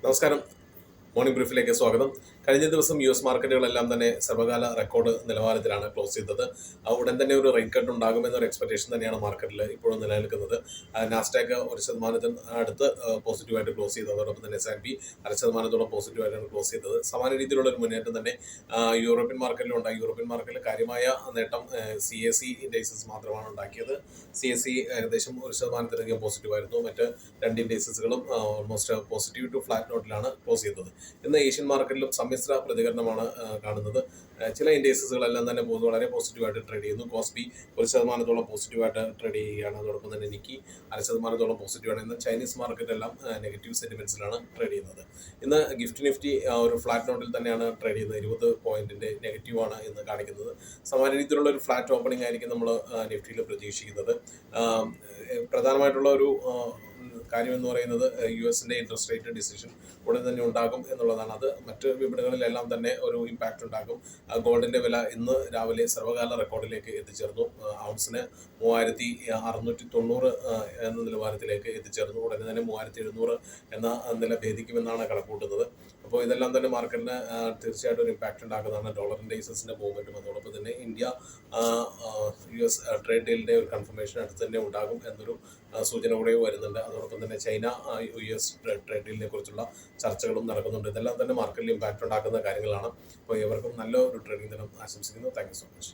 നമസ്കാരം. മോർണിംഗ് ബ്രീഫിലേക്ക് സ്വാഗതം. കഴിഞ്ഞ ദിവസം US മാർക്കറ്റുകളെല്ലാം തന്നെ സർവകാല റെക്കോർഡ് നിലവാരത്തിലാണ് ക്ലോസ് ചെയ്തത്. ഉടൻ തന്നെ ഒരു റേറ്റ് കട്ട് ഉണ്ടാകുമെന്നൊരു എക്സ്പെക്ടേഷൻ തന്നെയാണ് മാർക്കറ്റിൽ ഇപ്പോഴും നിലനിൽക്കുന്നത്. നാസ്ഡാക്ക് 1% അടുത്ത് പോസിറ്റീവായിട്ട് ക്ലോസ് ചെയ്തത്. അതോടൊപ്പം തന്നെ S&P 0.5% പോസിറ്റീവായിട്ടാണ് ക്ലോസ് ചെയ്തത്. സമാന രീതിയിലുള്ള ഒരു മുന്നേറ്റം തന്നെ യൂറോപ്യൻ മാർക്കറ്റിലും ഉണ്ടായി. യൂറോപ്യൻ മാർക്കറ്റിൽ കാര്യമായ നേട്ടം CAC ഇൻഡൈസസ് മാത്രമാണ് ഉണ്ടാക്കിയത്. CAC ഏകദേശം 1%-ലധികം പോസിറ്റീവായിരുന്നു. മറ്റ് രണ്ട് ഇൻഡൈസസുകളും ഓൾമോസ്റ്റ് പോസിറ്റീവ് ടു ഫ്ലാറ്റ് നോട്ടിലാണ് ക്ലോസ് ചെയ്തത്. ഇന്ന് ഏഷ്യൻ മാർക്കറ്റിലും സമ്മിശ്ര പ്രതികരണമാണ് കാണുന്നത്. ചില ഇൻഡൈസസുകളെല്ലാം തന്നെ വളരെ പോസിറ്റീവായിട്ട് ട്രേഡ് ചെയ്യുന്നു. കോസ്പി 1% പോസിറ്റീവായിട്ട് ട്രേഡ് ചെയ്യുകയാണ്. അതോടൊപ്പം തന്നെ നിക്കി 0.5% പോസിറ്റീവാണ്. ഇന്ന് ചൈനീസ് മാർക്കറ്റ് എല്ലാം നെഗറ്റീവ് സെന്റിമെന്റ്സിലാണ് ട്രേഡ് ചെയ്യുന്നത്. ഇന്ന് ഗിഫ്റ്റ് നിഫ്റ്റി ഒരു ഫ്ലാറ്റ് നോട്ടിൽ തന്നെയാണ് ട്രേഡ് ചെയ്യുന്നത്. 20 പോയിന്റിന്റെ നെഗറ്റീവാണ് ഇന്ന് കാണിക്കുന്നത്. സമാന രീതിയിലുള്ള ഒരു ഫ്ലാറ്റ് ഓപ്പണിംഗ് ആയിരിക്കും നമ്മൾ നിഫ്റ്റിയിൽ പ്രതീക്ഷിക്കുന്നത്. പ്രധാനമായിട്ടുള്ള ഒരു കാര്യം എന്ന് പറയുന്നത് US-ന്റെ ഇൻട്രസ്റ്റ് റേറ്റ് ഡിസിഷൻ ഉടൻ തന്നെ ഉണ്ടാകും എന്നുള്ളതാണ്. അത് മറ്റ് വിപണികളിലെല്ലാം തന്നെ ഒരു ഇമ്പാക്റ്റ് ഉണ്ടാകും. ഗോൾഡിന്റെ വില ഇന്ന് രാവിലെ സർവകാല റെക്കോർഡിലേക്ക് എത്തിച്ചേർന്നു. ഔൺസിന് 3690 എന്ന നിലവാരത്തിലേക്ക് എത്തിച്ചേർന്നു. ഉടനെ തന്നെ 3700 എന്ന നില ഭേദിക്കുമെന്നാണ് കണക്കൂട്ടുന്നത്. അപ്പോൾ ഇതെല്ലാം തന്നെ മാർക്കറ്റിന് തീർച്ചയായിട്ടും ഒരു ഇമ്പാക്റ്റ് ഉണ്ടാക്കുന്നതാണ്. ഡോളറിന്റെ ISISന്റെ മൂവ്മെന്റും അതോടൊപ്പം തന്നെ ഇന്ത്യ US ട്രേഡ് ഡീലിന്റെ ഒരു കൺഫർമേഷൻ അടുത്ത് തന്നെ ഉണ്ടാകും എന്നൊരു സൂചന കൂടെ വരുന്നുണ്ട്. അതോടൊപ്പം തന്നെ ചൈന US ട്രേഡ് ഡീലിനെ കുറിച്ചുള്ള ചർച്ചകളും നടക്കുന്നുണ്ട്. ഇതെല്ലാം തന്നെ മാർക്കറ്റിൽ ഇമ്പാക്റ്റ് ഉണ്ടാക്കുന്ന കാര്യങ്ങളാണ്. അപ്പോൾ ഇവർക്കും നല്ല ഒരു ട്രേഡിംഗ് ദിനം ആശംസിക്കുന്നു. Thank you so much.